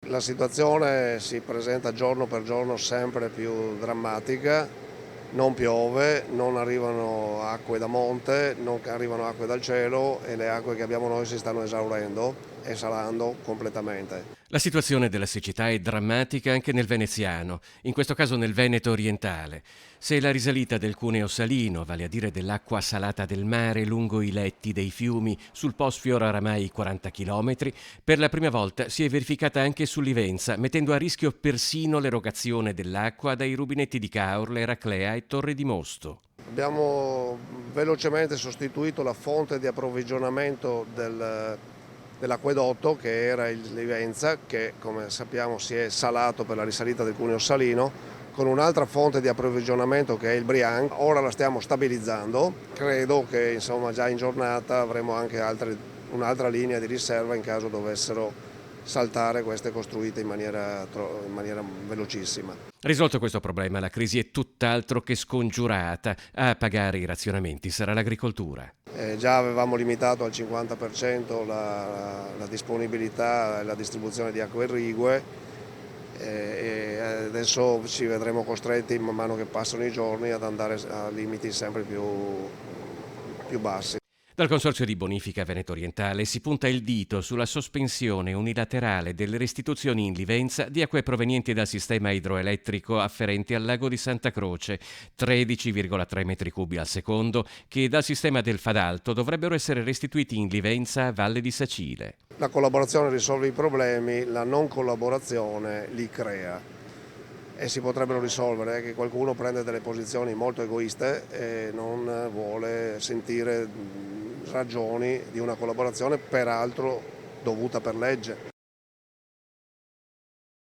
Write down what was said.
La situazione si presenta giorno per giorno sempre più drammatica, non piove, non arrivano acque da monte, non arrivano acque dal cielo e le acque che abbiamo noi si stanno esaurendo e salando completamente. La situazione della siccità è drammatica anche nel veneziano, in questo caso nel Veneto orientale. Se la risalita del cuneo salino, vale a dire dell'acqua salata del mare lungo i letti dei fiumi sul Po sfiora oramai i 40 chilometri, per la prima volta si è verificata anche su Livenza, mettendo a rischio persino l'erogazione dell'acqua dai rubinetti di Caorle, Raclea e Torre di Mosto. Abbiamo velocemente sostituito la fonte di approvvigionamento dell'acquedotto che era il Livenza, che come sappiamo si è salato per la risalita del cuneo salino, con un'altra fonte di approvvigionamento che è il Brian. Ora la stiamo stabilizzando, credo che insomma già in giornata avremo anche un'altra linea di riserva in caso dovessero saltare queste costruite in maniera velocissima. Risolto questo problema, la crisi è tutt'altro che scongiurata. A pagare i razionamenti sarà l'agricoltura. Già avevamo limitato al 50% la disponibilità e la distribuzione di acque irrigue e adesso ci vedremo costretti man mano che passano i giorni ad andare a limiti sempre più bassi. Dal Consorzio di Bonifica Veneto Orientale si punta il dito sulla sospensione unilaterale delle restituzioni in Livenza di acque provenienti dal sistema idroelettrico afferente al lago di Santa Croce, 13,3 metri cubi al secondo, che dal sistema del Fadalto dovrebbero essere restituiti in Livenza, Valle di Sacile. La collaborazione risolve i problemi, la non collaborazione li crea e si potrebbero risolvere che qualcuno prende delle posizioni molto egoiste e non vuole sentire ragioni di una collaborazione peraltro dovuta per legge.